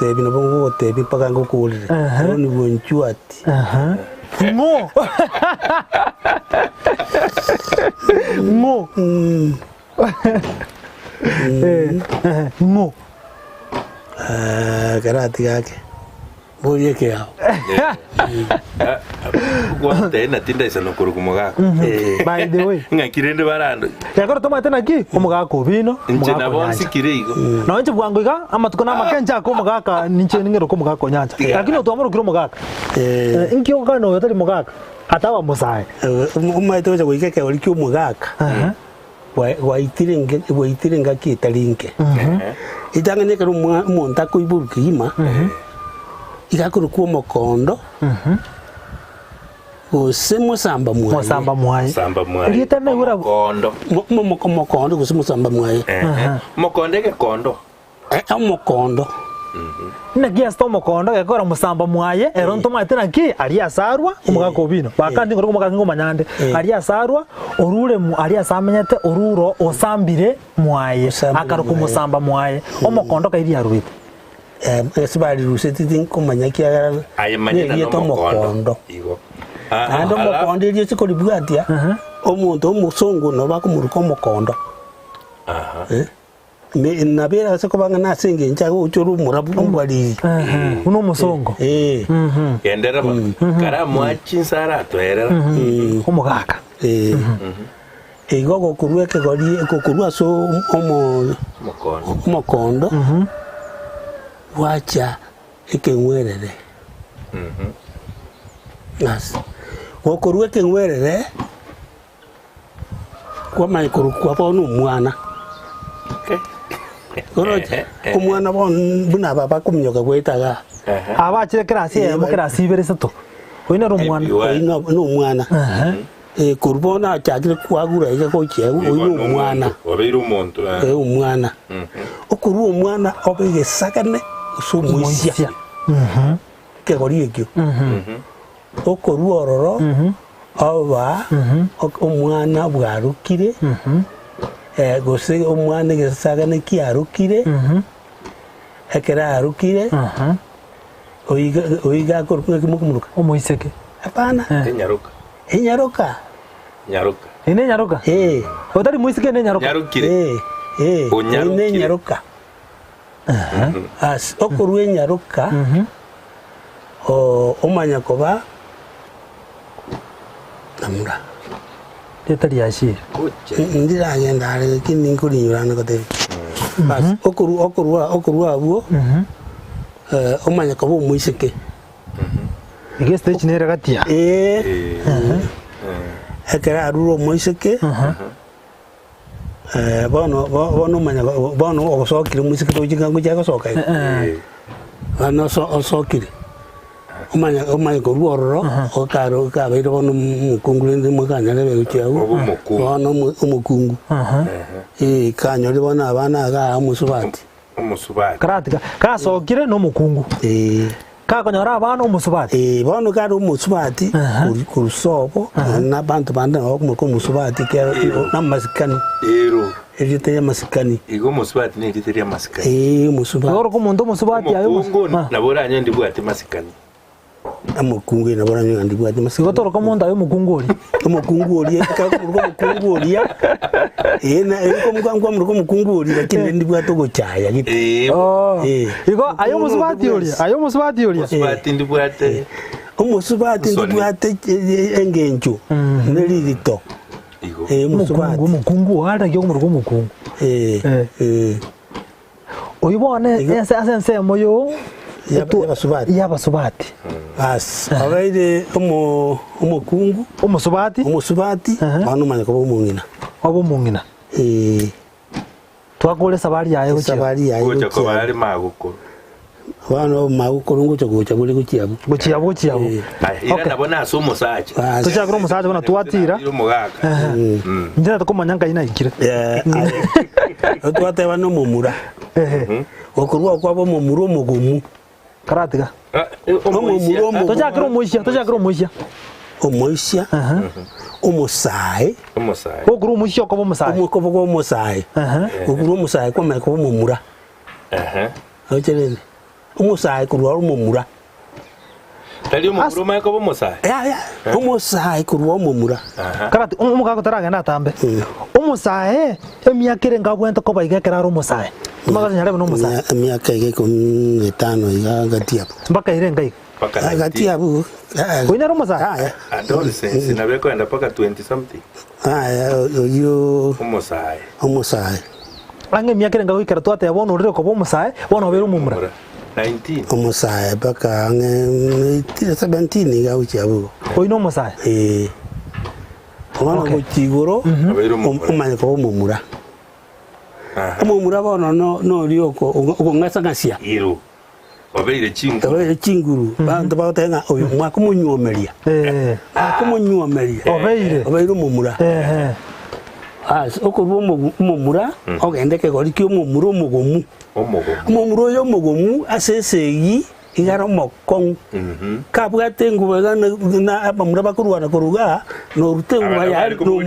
tebi na bongo tebi paka ngokulire ni bonchuati ngo ngo ngo karati yake boye ke hao Guante na tinda isa no kuru kumugako. by the way Ngakirende barando. yakora toma tena ki umugako bino Nje na bonsi kirego. no nje bwanguiga amatuko na makenja ko mugaka ninche ningero ko mugako nyanja lakini utomoro kiro mugaka inki okano yotari mugaka atawa musai umaito cha kuikeke olikyo mugaka waitirenga kitalinke itangane karo monta ko iburukima igakuru kuo mokondo gusemo samba mwaye samba mwaye Rita na ura kondo. mokondo gusemo samba mwaye Mokonde ke kondo. Mokondo na kia sto mokondo yakora musamba mwaye eronto matena ki ali asarwa umugako bino bakandi ngoro umugaka ngo manyande ali asarwa orure mu ali asamenyete oruro osambire mwaye akaruko musamba mwaye omokondo kairi arwite esibali ruseti tinkomanya kia ayemanya no mokondo igo ando mokondo ili sikoli bwatia omuntu omusongo no bakumuruko mokondo me nabera se kobanga nasenge nchago uchuru murabu mbali uno musongo yendera ba kara mwachi sara to erera omugaka gogo kurueke goli kurua so mokondo wacha ekengwerere nas gokurueke ngwerere kwa mai kurukwa bono mwana Oroje umwana buna baba kumyoka gwetaga abachire krasi mu krasi beresato oina rumwana oina no mwana kurbona chagire kwagura ige ko che oina mwana obeiro monto umwana okuru umwana obege sakane sumuisia ke gori ekyo okuru ororo aba umwana bwarukire gose omwana gesagane kiarukire ekera arukire oiga korkuke kimukumuruka omoiseke hapana nyaruka ine nyaruka otari moiseke ne nyaruka nyarukire ne nyaruka as okorwe nyaruka omanya koba namura tetari yashire ndira yenda ale kindi nkurinyurana kote bas okuru abuo omanya koba omuiseke ige stage nera gatia ekera aruro omuiseke bono manya bono ogosokire omuiseke tojiga ngo jagosoka bano osokire omanya ko ruoro okaro ka beiro bono mukungulende mukanya lebe uchiago bono umukungu kanyo libona abana ga umusubati karatika kasokire no mukungu kakonyora abana umusubati bono karo umusubati kurusobo na bantu banda okumuko umusubati kero na masikani Ejite ya masikani. Igo musubati ni ejite ya masikani. Musubati. Oro kumuntu musubati ayo. Nabora nyandi bwate masikani. Amukungu nabora nyandi bwate masikani. Igo toro komuntu ayo mukunguri. Mukunguri mukunguri. Na ko mukunguri bakinde ndi bwato go cyaya gite. Igo ayo musubati uri. Ayo musubati uri. Musubati ndi bwate. Umusubati ndi bwate engenjo. Nelirito. Mukungu hata kyo mu mukungu oyibone asense moyo yabasubati as abaide umukungu umusubati banu manya ko bomungina twakole sabari yayo ko bari magukuru Wano magukuru ngo cyo gule gukiyabu ira nabona so musaje tuchakro musaje bona tuatira njira tukomanyanga ina ikire twate bano mumura okurwa kwabo mumuro mugumu karatiga mumuro tuchakro muishya umusaye okuru muishya ko musaye ko musaye okuru musaye ko meko mumura ocherene umusai kurwa umumura tari umukuru maye ko bomusai ya umusai kurwa umumura karati umugako taragenda atambe umusae emiakire ngagwenta ko baigekera umusae magaze nyare no umusae miaka ige 15 iga gatiapo mpaka irenga iko gatiapo koina umusae adolescence na beko enda paka 20 something yo umusai ange miakire ngagwikera twate yabona urire ko umusae bona bero umumura 19 umusai paka 17 iga uchiapo koina umusae Ono kuchigoro umanye ko umumura umumura bono no lioko ngasa ngasia iru obeire chinguru bantu batenga oyo mwako munyuomeria akumunyuomeria obeire umumura okorwo umumura ogendeke gori ki umumura umumura yo mugomu asesegi igara mokong kabwate ngubega na abamura bakurwana kuruga no rutengu ya